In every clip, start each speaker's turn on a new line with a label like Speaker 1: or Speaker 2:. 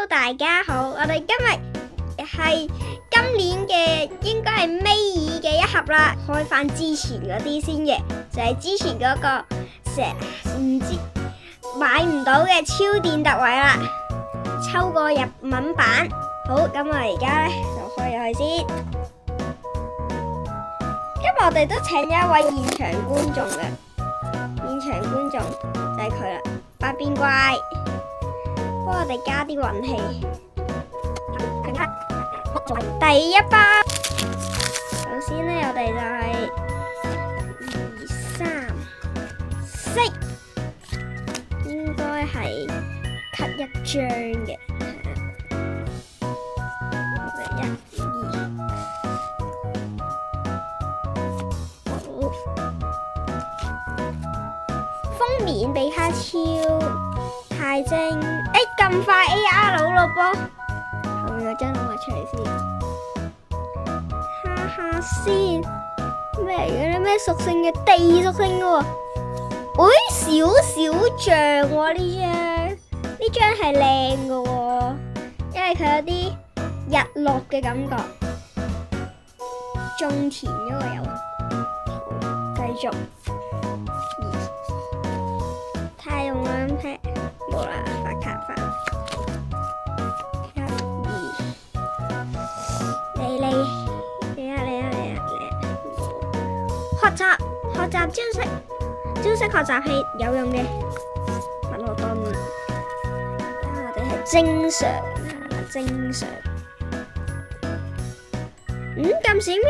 Speaker 1: Hello， 大家好，我哋今日係今年嘅應該係尾二嘅一盒啦，開翻之前嗰啲先嘅，就係之前嗰個唔知買唔到嘅超電特惠啦，抽個日文版。好，咁我而家咧就開入去先。今日我哋都請咗一位現場觀眾嘅，現場觀眾就係佢啦，百變怪。幫我哋加啲運氣。第一包，首先咧我哋就係2、3、4，應該係 cut 一張嘅。我哋1、2，好。封面比卡超。太精！咁快 AR 佬咯噃，後面嗰張攞埋出嚟先，哈哈先咩嚟嘅咧？咩屬性嘅？地屬性嘅喎，少少像喎呢張係靚嘅喎，因為佢有啲日落嘅感覺。種田嗰個有，繼續太用兩劈。冇啦，發卡翻1、2，嚟學習招式學習係有用嘅。文學盾，我哋係正常。咁閃嘅，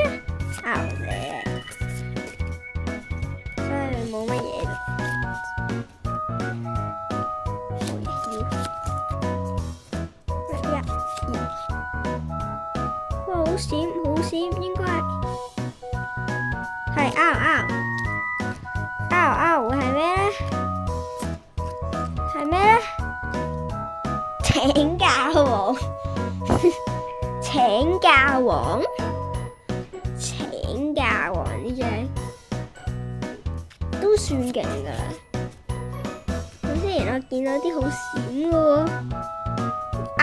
Speaker 1: 所以冇乜嘢。好閃，應該係會係咩咧？請教王，請教王呢隻都算勁噶啦。咁雖然我見到啲好閃嘅喎，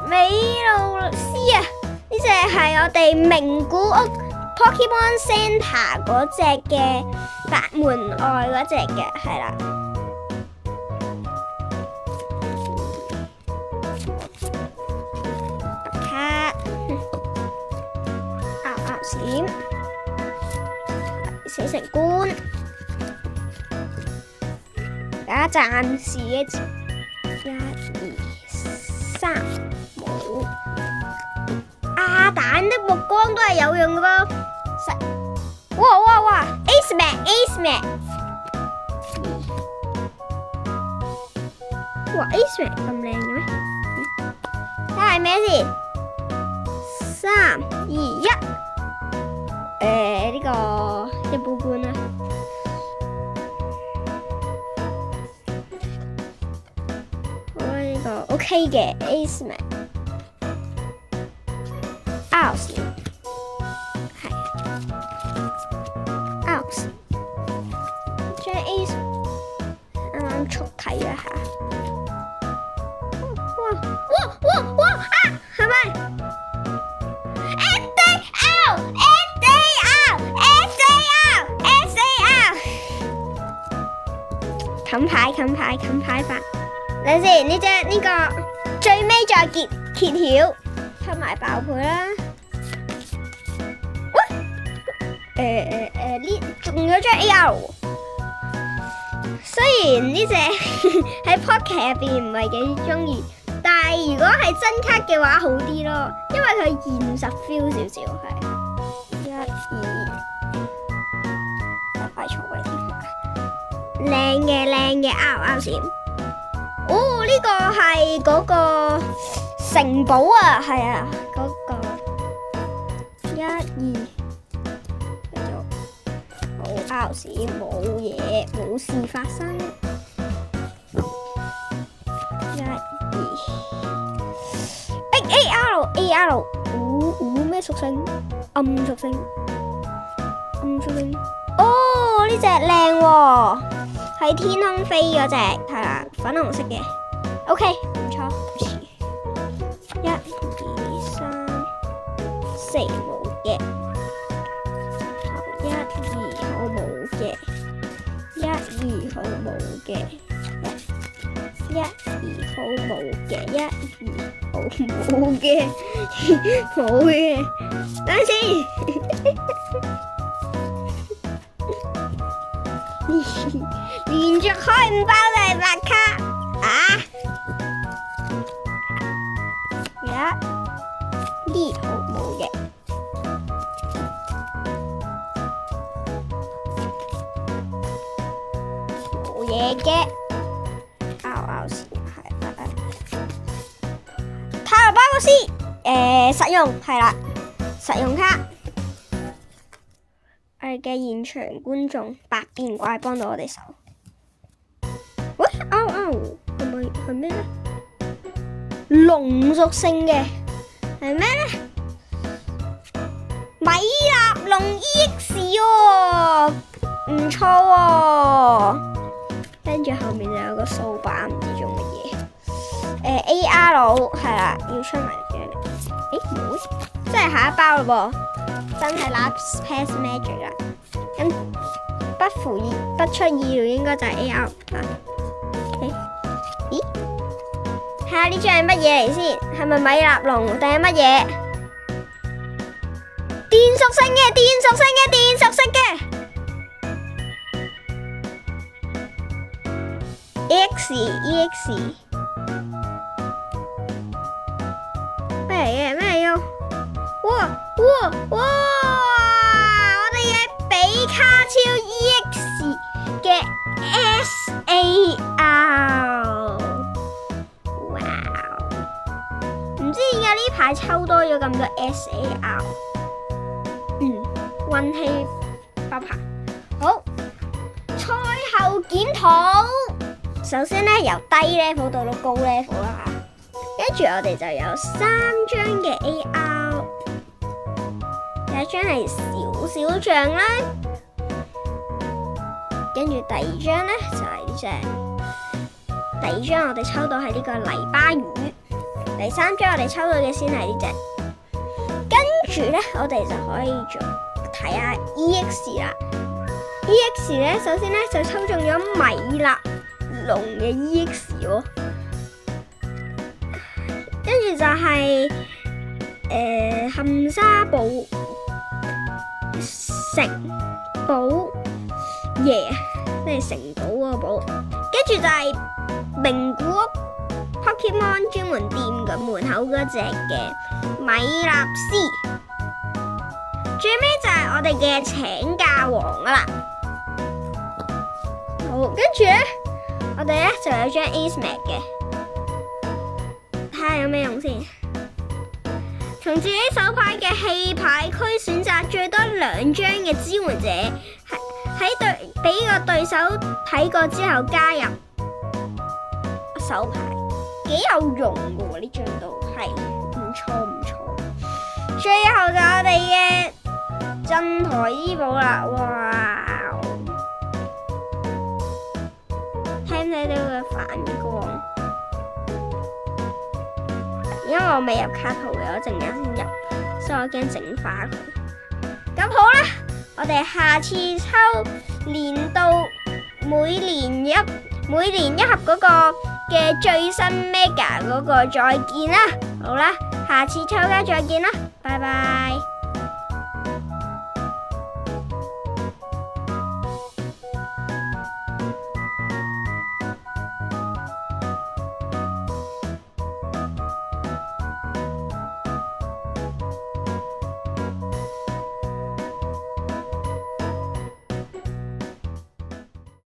Speaker 1: 美露絲啊！呢隻係我哋名古屋 Pokemon Center 嗰隻嘅法門外嗰隻嘅，係啦。卡，閃，死神官，而家暫時嘅1、2、3。阿蛋的目光都係有用嘅噃，哇 ！Ace Man， 哇 Ace Man 咁靚嘅咩？睇下咩先？3、2、1，呢個一般般啦。好啦，呢個 OK 嘅 Ace Man。係 Out， 將 Ace 啱啱速睇一下，哇係咪 ？FD out， 冚牌法。等先，呢個最尾再揭曉，出埋爆倍啦。呢仲有張 AR， 雖然呢隻喺 Pocket 入邊唔係幾中意，但係如果係真卡嘅話好啲咯，因為佢現實 feel 少少係。1、2，擺錯位添。靚嘅 R 閃。呢個係嗰個城堡啊，係啊，嗰個1、2。爆閃冇嘢，冇事發生。1、2， AR， 咩屬性？暗屬性。呢隻靚喎，喺天空飛嗰隻，係啦，粉紅色嘅。OK，唔錯。4冇嘅，1、2號冇嘅，1、2號冇嘅，1、2號冇嘅，1、2號冇嘅，冇嘅，等陣先。連續開5包大白卡啊！2號冇嘅，冇嘢嘅，拗先係塔羅巴哥斯實用係啦，實用卡。我哋嘅現場觀眾百變怪幫到我哋手。喂，係咩咧？龍屬性嘅係咩咧？米納龍 EX 喎，唔錯喎。跟住後面就有個掃把，唔知做乜嘢。AR 係啦，要出埋嘅。冇，即係下一包咯噃，真係 Lapras Magic 啦。咁不出意料，應該就係 AR 啦。咦？睇下呢張係乜嘢嚟先？係咪米納龍定係乜嘢？電屬性嘅。EX 咩嚟嘅？哇！我哋嘅比卡超 EX 嘅 SAR， 哇！唔知點解呢排抽多咗咁多 SAR， 運氣爆棚。好，賽後檢討。首先咧，由低 level 到高 level 啦吓，跟住我哋就有3張嘅 AR， 第一張係小象啦，跟住第二張咧就係呢隻，第二張我哋抽到係呢個泥巴魚，第三張我哋抽到嘅先係呢隻，跟住咧我哋就可以再睇下 EX 啦。EX 咧，首先咧就抽中咗米納龍嘅 EX 喎，跟住就係冚沙堡城堡爺，即係城堡嗰個堡，跟住就係名古屋 Pokemon 專門店嘅門口嗰隻嘅米納斯，最尾就係我哋嘅請假王啦。好，跟住咧，我哋咧就有張 Ace Mag 嘅，睇下有咩用先。從自己手牌嘅棄牌區選擇最多2張嘅支援者，俾個對手睇過之後加入手牌，幾有用嘅喎，呢張都係唔錯。最後就我哋嘅鎮台醫寶啦，哇！睇唔睇到佢反光？因為我未入卡圖嘅，我陣間先入，所以我驚整花佢。咁好啦，我哋下次抽年到每年一盒嗰個嘅最新 Mega 嗰個再見啦。好啦，下次抽卡再見啦，拜拜。